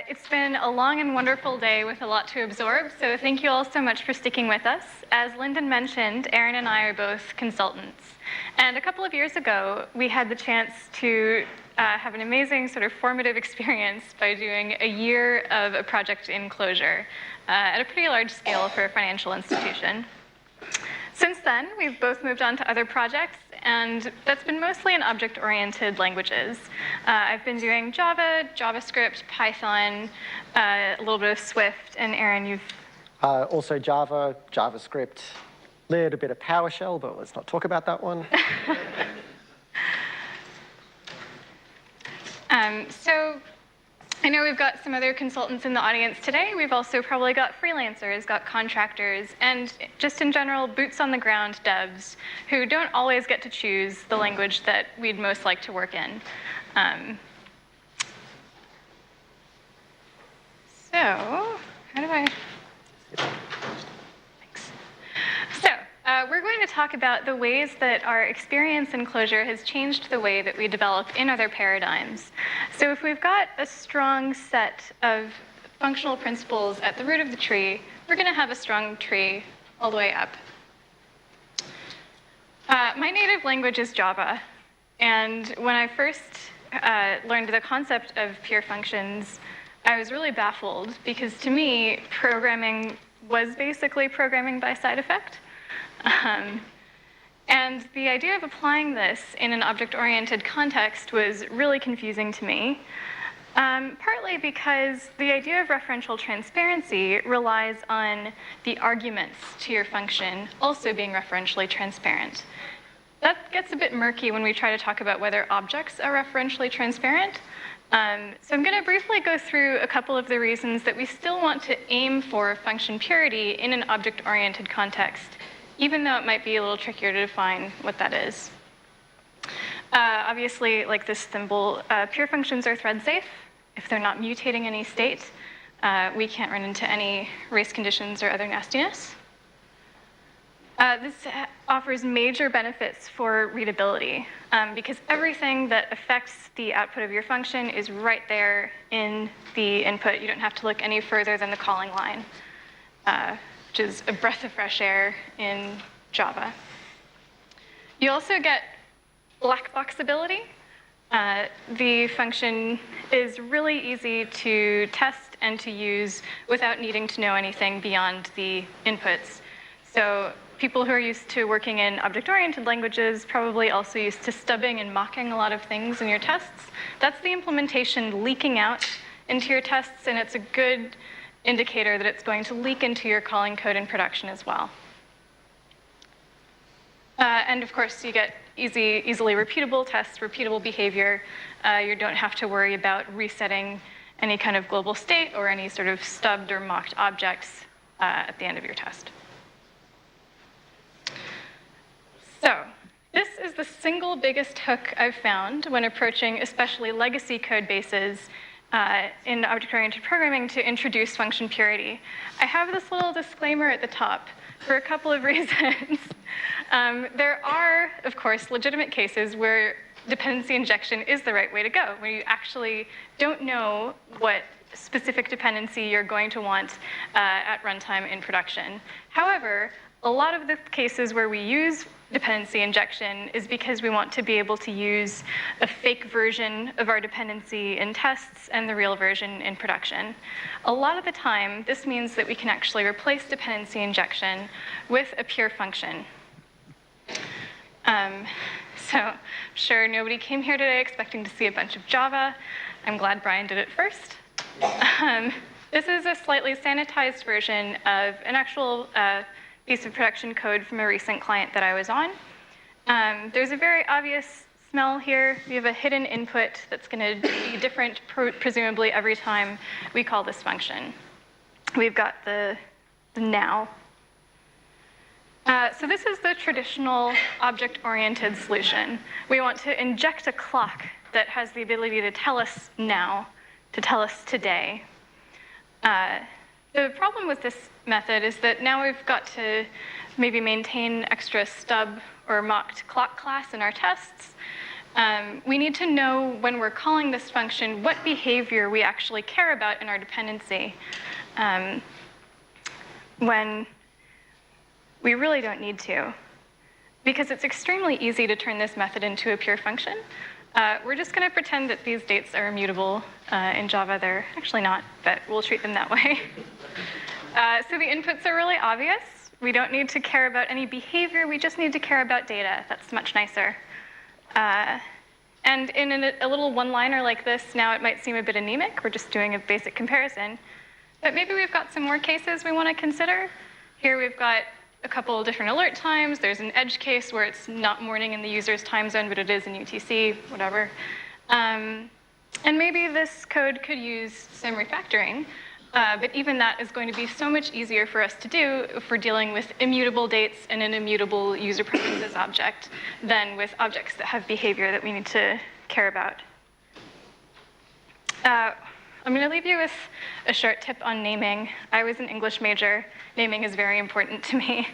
It's been a long and wonderful day with a lot to absorb, so thank you all so much for sticking with us. As Lyndon mentioned, Aaron and I are both consultants. And a couple of years ago, we had the chance to have an amazing sort of formative experience by doing a year of a project in Clojure at a pretty large scale for a financial institution. Since then, we've both moved on to other projects, and that's been mostly in object-oriented languages. I've been doing Java, JavaScript, Python, a little bit of Swift, and Aaron, you've... Also Java, JavaScript, a little bit of PowerShell, but let's not talk about that one. So I know we've got some other consultants in the audience today. We've also probably got freelancers, got contractors, and just in general, boots-on-the-ground devs who don't always get to choose the language that we'd most like to work in. So, how do I... Thanks. So, we're going to talk about the ways that our experience in Clojure has changed the way that we develop in other paradigms. So if we've got a strong set of functional principles at the root of the tree, we're going to have a strong tree all the way up. My native language is Java, and when I first learned the concept of pure functions, I was really baffled, because to me, programming was basically programming by side effect. And the idea of applying this in an object-oriented context was really confusing to me, partly because the idea of referential transparency relies on the arguments to your function also being referentially transparent. That gets a bit murky when we try to talk about whether objects are referentially transparent. So I'm going to briefly go through a couple of the reasons that we still want to aim for function purity in an object-oriented context, even though it might be a little trickier to define what that is. Obviously, like this symbol, pure functions are thread safe. If they're not mutating any state, we can't run into any race conditions or other nastiness. This offers major benefits for readability, because everything that affects the output of your function is right there in the input. You don't have to look any further than the calling line, which is a breath of fresh air in Java. You also get Blackbox ability. The function is really easy to test and to use without needing to know anything beyond the inputs. So people who are used to working in object-oriented languages probably also used to stubbing and mocking a lot of things in your tests. That's the implementation leaking out into your tests, and it's a good indicator that it's going to leak into your calling code in production as well. And of course, you get easily repeatable tests, repeatable behavior. You don't have to worry about resetting any kind of global state or any sort of stubbed or mocked objects at the end of your test. So this is the single biggest hook I've found when approaching especially legacy code bases in object-oriented programming to introduce function purity. I have this little disclaimer at the top for a couple of reasons. There are, of course, legitimate cases where dependency injection is the right way to go, where you actually don't know what specific dependency you're going to want at runtime in production. However, a lot of the cases where we use dependency injection is because we want to be able to use a fake version of our dependency in tests and the real version in production. A lot of the time, this means that we can actually replace dependency injection with a pure function. So I'm sure nobody came here today expecting to see a bunch of Java. I'm glad Brian did it first. This is a slightly sanitized version of an actual piece of production code from a recent client that I was on. There's a very obvious smell here. We have a hidden input that's going to be different, presumably, every time we call this function. We've got the now. So this is the traditional object-oriented solution. We want to inject a clock that has the ability to tell us now, to tell us today. The problem with this method is that now we've got to maybe maintain extra stub or mocked clock class in our tests. We need to know when we're calling this function what behavior we actually care about in our dependency, when we really don't need to. Because it's extremely easy to turn this method into a pure function. We're just going to pretend that these dates are immutable. In Java, they're actually not, but we'll treat them that way. So the inputs are really obvious. We don't need to care about any behavior. We just need to care about data. That's much nicer. And in a little one-liner like this, now it might seem a bit anemic. We're just doing a basic comparison. But maybe we've got some more cases we want to consider. Here we've got a couple of different alert times. There's an edge case where it's not morning in the user's time zone, but it is in UTC, whatever. And maybe this code could use some refactoring. But even that is going to be so much easier for us to do if we're dealing with immutable dates and an immutable user preferences object than with objects that have behavior that we need to care about. I'm going to leave you with a short tip on naming. I was an English major. Naming is very important to me.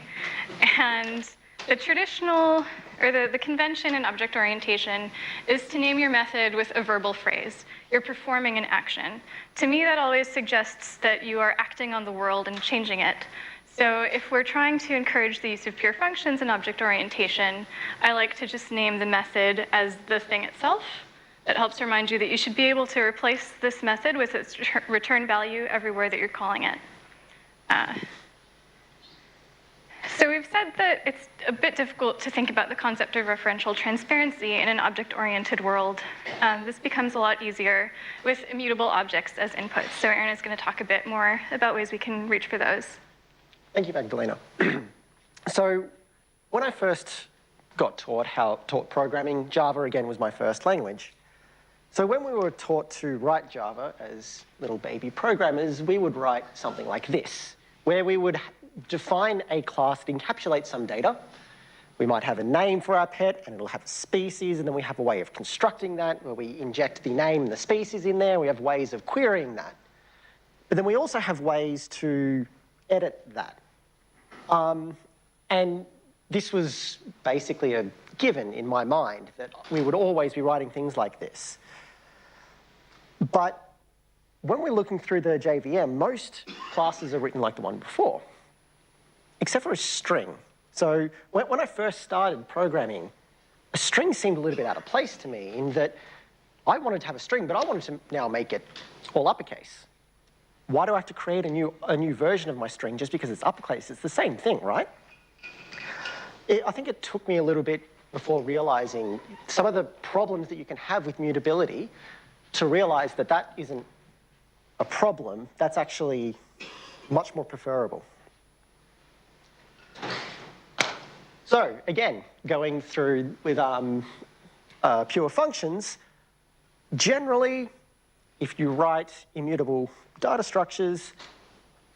And the traditional, or the convention in object orientation is to name your method with a verbal phrase. You're performing an action. To me, that always suggests that you are acting on the world and changing it. So if we're trying to encourage the use of pure functions in object orientation, I like to just name the method as the thing itself. It helps remind you that you should be able to replace this method with its return value everywhere that you're calling it. So we've said that it's a bit difficult to think about the concept of referential transparency in an object-oriented world. This becomes a lot easier with immutable objects as inputs. So Aaron is going to talk a bit more about ways we can reach for those. Thank you, Magdalena. So when I first got taught programming, Java again was my first language. So when we were taught to write Java as little baby programmers, we would write something like this, where we would define a class that encapsulates some data. We might have a name for our pet, and it'll have a species, and then we have a way of constructing that, where we inject the name and the species in there. We have ways of querying that. But then we also have ways to edit that. And this was basically a given in my mind, that we would always be writing things like this. But when we're looking through the JVM, most classes are written like the one before, except for a string. So when I first started programming, a string seemed a little bit out of place to me, in that I wanted to have a string, but I wanted to now make it all uppercase. Why do I have to create a new version of my string just because it's uppercase? It's the same thing, right? I think it took me a little bit before realizing some of the problems that you can have with mutability to realize that that isn't a problem. That's actually much more preferable. So again, going through with pure functions, generally, if you write immutable data structures,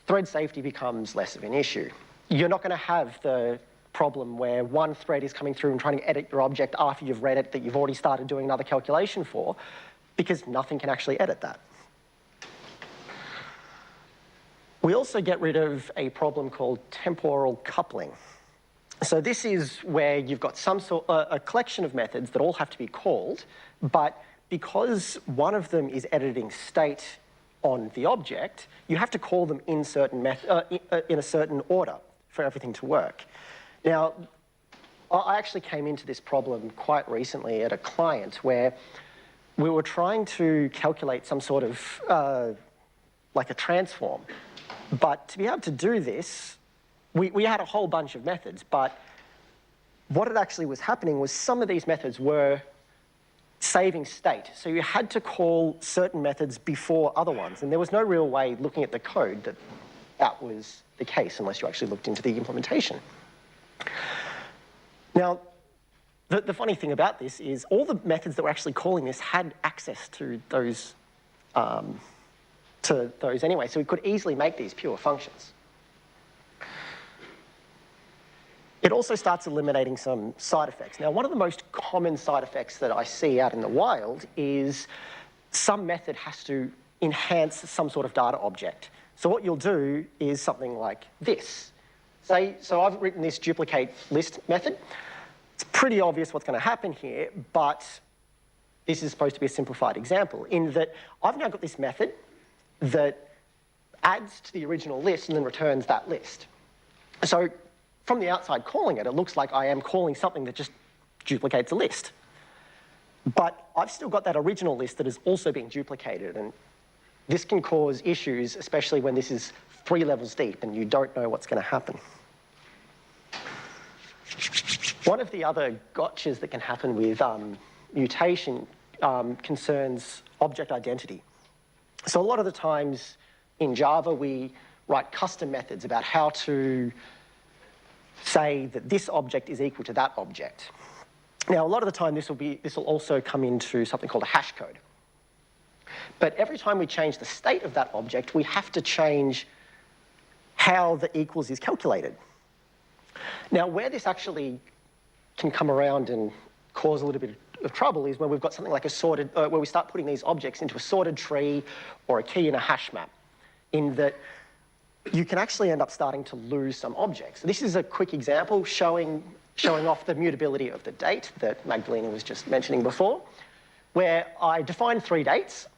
thread safety becomes less of an issue. You're not going to have the problem where one thread is coming through and trying to edit your object after you've read it that you've already started doing another calculation for, because nothing can actually edit that. We also get rid of a problem called temporal coupling. So this is where you've got a collection of methods that all have to be called, but because one of them is editing state on the object, you have to call them in a certain order for everything to work. Now, I actually came into this problem quite recently at a client where we were trying to calculate some sort of, like a transform. But to be able to do this, we had a whole bunch of methods, but what it actually was happening was some of these methods were saving state. So you had to call certain methods before other ones, and there was no real way, looking at the code, that that was the case unless you actually looked into the implementation. Now, the funny thing about this is all the methods that were actually calling this had access to those anyway, so we could easily make these pure functions. It also starts eliminating some side effects. Now, one of the most common side effects that I see out in the wild is some method has to enhance some sort of data object. So what you'll do is something like this. So I've written this duplicate list method. It's pretty obvious what's going to happen here, but this is supposed to be a simplified example, in that I've now got this method that adds to the original list and then returns that list. So from the outside calling it, it looks like I am calling something that just duplicates a list. But I've still got that original list that is also being duplicated, and this can cause issues, especially when this is 3 levels deep and you don't know what's going to happen. One of the other gotchas that can happen with mutation concerns object identity. So a lot of the times in Java, we write custom methods about how to say that this object is equal to that object. Now, a lot of the time, this will also come into something called a hash code. But every time we change the state of that object, we have to change how the equals is calculated. Now, where this actually can come around and cause a little bit of trouble is when we've got something like a sorted, where we start putting these objects into a sorted tree or a key in a hash map, in that you can actually end up starting to lose some objects. So this is a quick example showing off the mutability of the date that Magdalena was just mentioning before, where I define 3 dates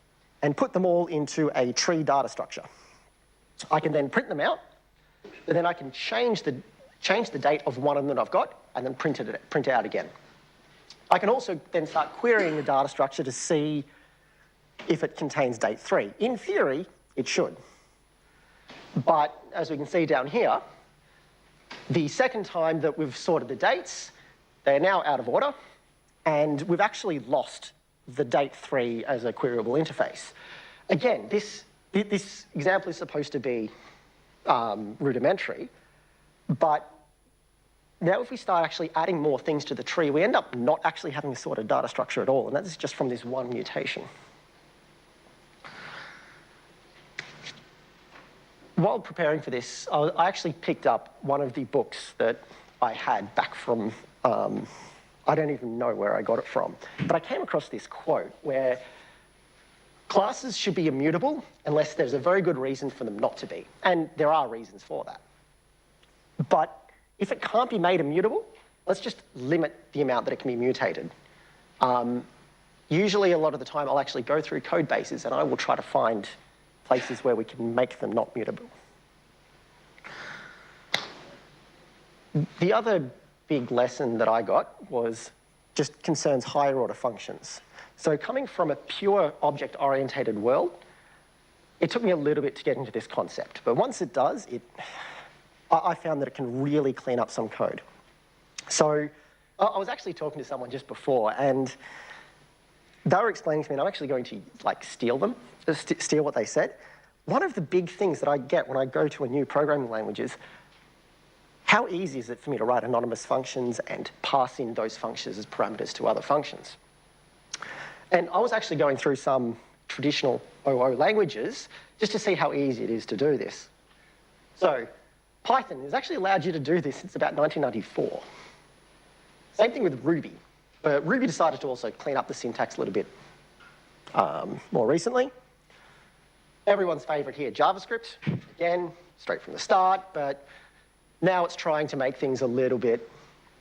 and put them all into a tree data structure. I can then print them out, and then I can change the date of one of them that I've got and then print it out again. I can also then start querying the data structure to see if it contains date 3. In theory, it should. But as we can see down here, the second time that we've sorted the dates, they're now out of order, and we've actually lost the date 3 as a queryable interface. Again, this example is supposed to be rudimentary, but now if we start actually adding more things to the tree, we end up not actually having a sorted data structure at all, and that's just from this one mutation. While preparing for this, I actually picked up one of the books that I had back from, I don't even know where I got it from, but I came across this quote where classes should be immutable unless there's a very good reason for them not to be, and there are reasons for that. But if it can't be made immutable, let's just limit the amount that it can be mutated. Usually, a lot of the time, I'll actually go through code bases and I will try to find places where we can make them not mutable. The other big lesson that I got was just concerns higher order functions. So coming from a pure object-oriented world, it took me a little bit to get into this concept. But once it does, I found that it can really clean up some code. So I was actually talking to someone just before, and they were explaining to me, and I'm actually going to steal what they said. One of the big things that I get when I go to a new programming language is how easy is it for me to write anonymous functions and pass in those functions as parameters to other functions? And I was actually going through some traditional OO languages just to see how easy it is to do this. So Python has actually allowed you to do this since about 1994. Same thing with Ruby. But Ruby decided to also clean up the syntax a little bit more recently. Everyone's favorite here, JavaScript. Again, straight from the start, but now it's trying to make things a little bit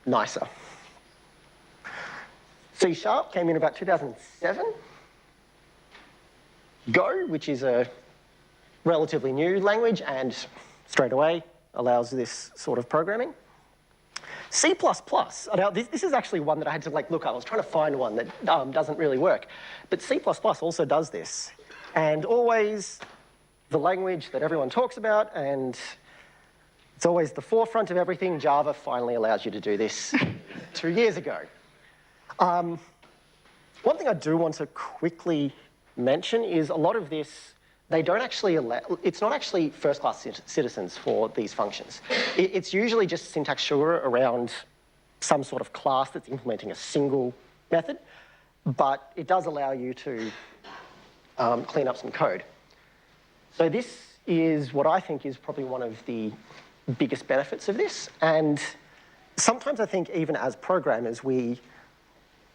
nicer. C# came in about 2007. Go, which is a relatively new language and straight away allows this sort of programming. C++, now this is actually one that I had to look up. I was trying to find one that doesn't really work. But C++ also does this. And always the language that everyone talks about, and it's always the forefront of everything. Java finally allows you to do this 2 years ago. One thing I do want to quickly mention is a lot of this, they don't actually allow, it's not actually first-class citizens for these functions. It's usually just syntax sugar around some sort of class that's implementing a single method, but it does allow you to clean up some code. So this is what I think is probably one of the biggest benefits of this, and sometimes I think even as programmers we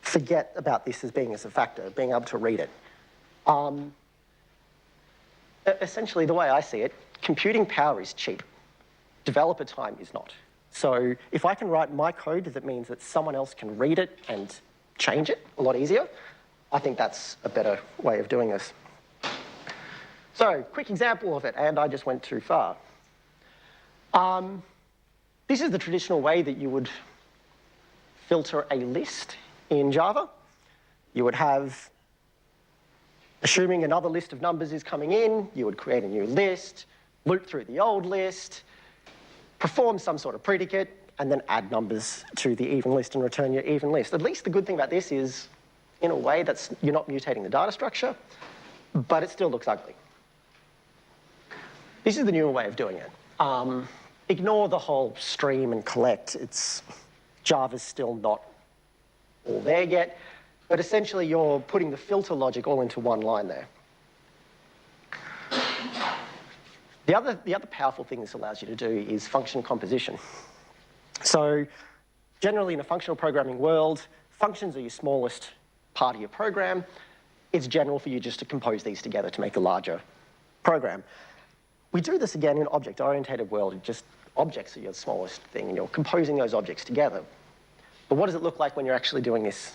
forget about this as being as a factor, being able to read it. Essentially, the way I see it, computing power is cheap. Developer time is not. So if I can write my code that means that someone else can read it and change it a lot easier, I think that's a better way of doing this. So, quick example of it, and I just went too far. This is the traditional way that you would filter a list in Java. You would have, assuming another list of numbers is coming in, you would create a new list, loop through the old list, perform some sort of predicate, and then add numbers to the even list and return your even list. At least the good thing about this is, in a way, you're not mutating the data structure, but it still looks ugly. This is the newer way of doing it. Ignore the whole stream and collect. Java's still not all there yet, but essentially you're putting the filter logic all into one line there. The other powerful thing this allows you to do is function composition. So generally in a functional programming world, functions are your smallest part of your program. It's general for you just to compose these together to make a larger program. We do this again in object-oriented world. Just objects are your smallest thing, and you're composing those objects together. But what does it look like when you're actually doing this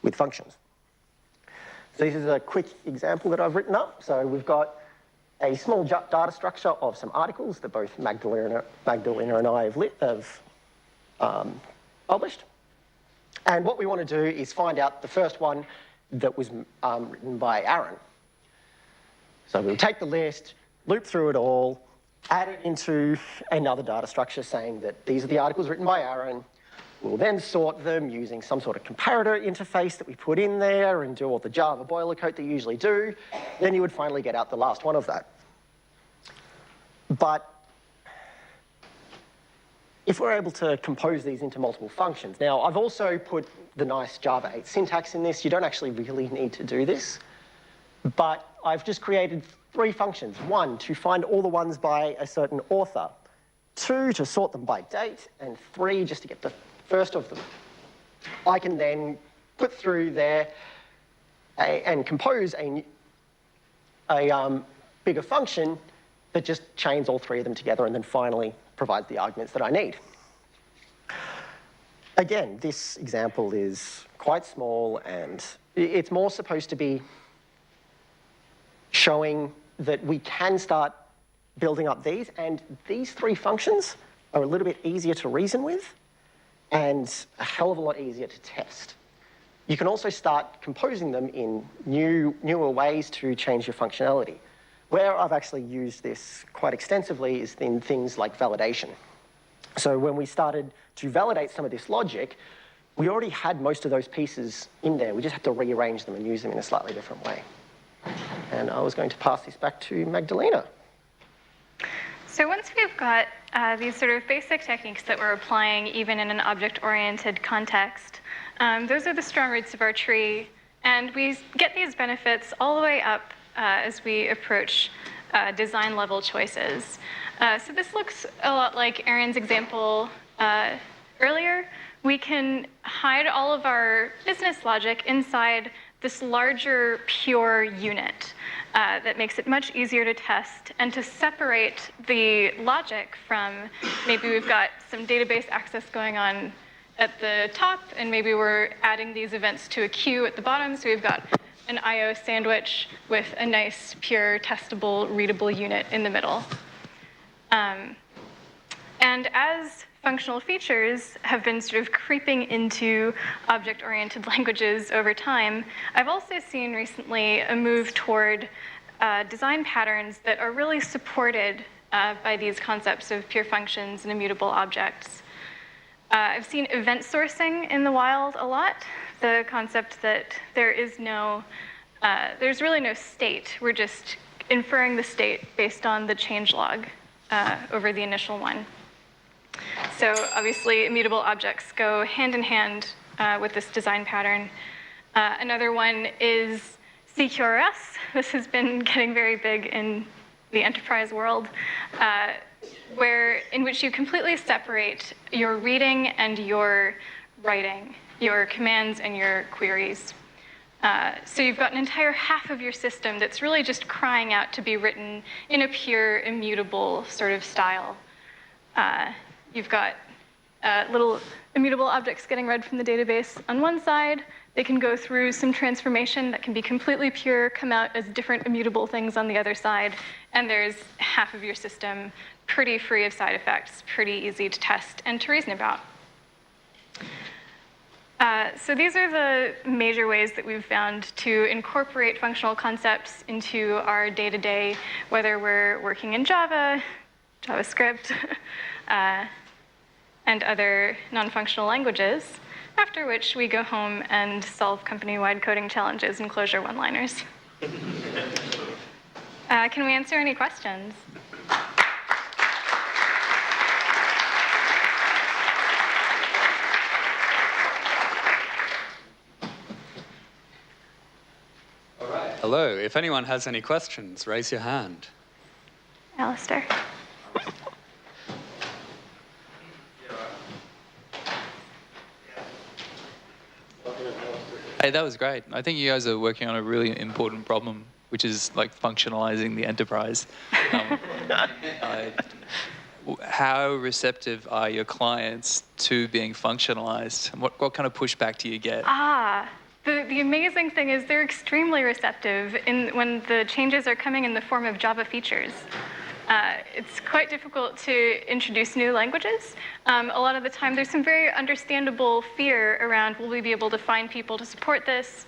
with functions? So this is a quick example that I've written up. So we've got a small data structure of some articles that both Magdalena and I have published. And what we want to do is find out the first one that was written by Aaron. So we'll take the list, loop through it all, add it into another data structure saying that these are the articles written by Aaron. We'll then sort them using some sort of comparator interface that we put in there and do all the Java boilercode that you usually do. Then you would finally get out the last one of that. But if we're able to compose these into multiple functions, now I've also put the nice Java 8 syntax in this. You don't actually really need to do this, but I've just created 3 functions. 1, to find all the ones by a certain author. 2, to sort them by date. And 3, just to get the first of them. I can then put through there and compose a bigger function that just chains all 3 of them together and then finally provides the arguments that I need. Again, this example is quite small, and it's more supposed to be showing that we can start building up these, and these 3 functions are a little bit easier to reason with and a hell of a lot easier to test. You can also start composing them in newer ways to change your functionality. Where I've actually used this quite extensively is in things like validation. So when we started to validate some of this logic, we already had most of those pieces in there. We just had to rearrange them and use them in a slightly different way. And I was going to pass this back to Magdalena. So once we've got these sort of basic techniques that we're applying even in an object-oriented context, those are the strong roots of our tree, and we get these benefits all the way up as we approach design-level choices. So this looks a lot like Aaron's example earlier. We can hide all of our business logic inside this larger, pure unit that makes it much easier to test and to separate the logic from maybe we've got some database access going on at the top, and maybe we're adding these events to a queue at the bottom, so we've got an I/O sandwich with a nice, pure, testable, readable unit in the middle. And as functional features have been sort of creeping into object-oriented languages over time, I've also seen recently a move toward design patterns that are really supported by these concepts of pure functions and immutable objects. I've seen event sourcing in the wild a lot, the concept that there's really no state. We're just inferring the state based on the changelog over the initial one. So obviously, immutable objects go hand in hand with this design pattern. Another one is CQRS. This has been getting very big in the enterprise world, in which you completely separate your reading and your writing, your commands and your queries. So you've got an entire half of your system that's really just crying out to be written in a pure, immutable sort of style. You've got little immutable objects getting read from the database on one side, They can go through some transformation that can be completely pure, come out as different immutable things on the other side, and there's half of your system pretty free of side effects, pretty easy to test and to reason about. So these are the major ways that we've found to incorporate functional concepts into our day-to-day, whether we're working in Java, JavaScript, and other non-functional languages, after which we go home and solve company-wide coding challenges in Clojure one-liners. Can we answer any questions? Hello. If anyone has any questions, raise your hand. Alistair. Hey, that was great. I think you guys are working on a really important problem, which is like functionalizing the enterprise. How receptive are your clients to being functionalized? What kind of pushback do you get? The amazing thing is they're extremely receptive when the changes are coming in the form of Java features. It's quite difficult to introduce new languages. A lot of the time there's some very understandable fear around, will we be able to find people to support this?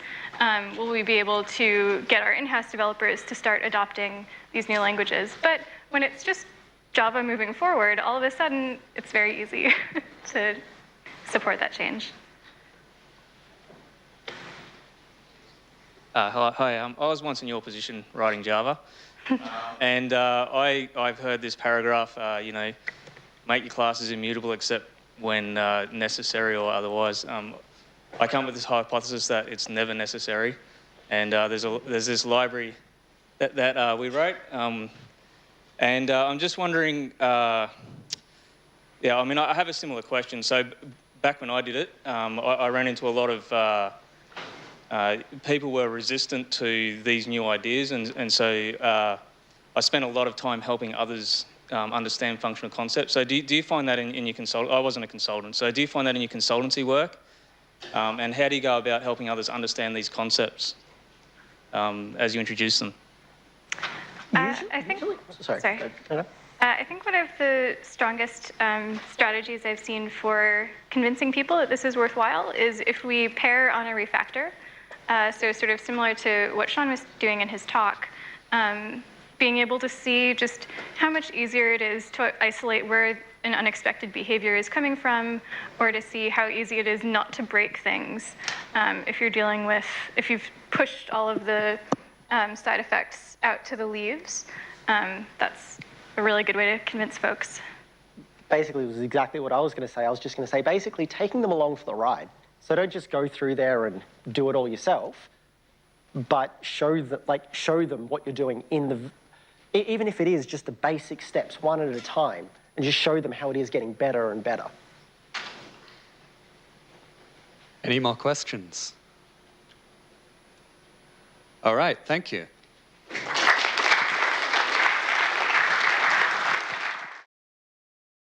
Will we be able to get our in-house developers to start adopting these new languages? But when it's just Java moving forward, all of a sudden it's very easy to support that change. Hi, I was once in your position writing Java, and I've heard this paragraph, make your classes immutable except when necessary or otherwise. I come with this hypothesis that it's never necessary, and there's this library that we wrote, and I'm just wondering, I have a similar question. So back when I did it, I ran into a lot of people were resistant to these new ideas, and so I spent a lot of time helping others understand functional concepts. So do you find that in your consult? I wasn't a consultant, so do you find that in your consultancy work? And how do you go about helping others understand these concepts as you introduce them? I think one of the strongest strategies I've seen for convincing people that this is worthwhile is if we pair on a refactor. So sort of similar to what Sean was doing in his talk, being able to see just how much easier it is to isolate where an unexpected behavior is coming from, or to see how easy it is not to break things. If you've pushed all of the side effects out to the leaves, that's a really good way to convince folks. Basically, it was exactly what I was going to say. I was just going to say, basically, taking them along for the ride. So don't just go through there and do it all yourself, but show them what you're doing even if it is just the basic steps, one at a time, and just show them how it is getting better and better. Any more questions? All right, thank you.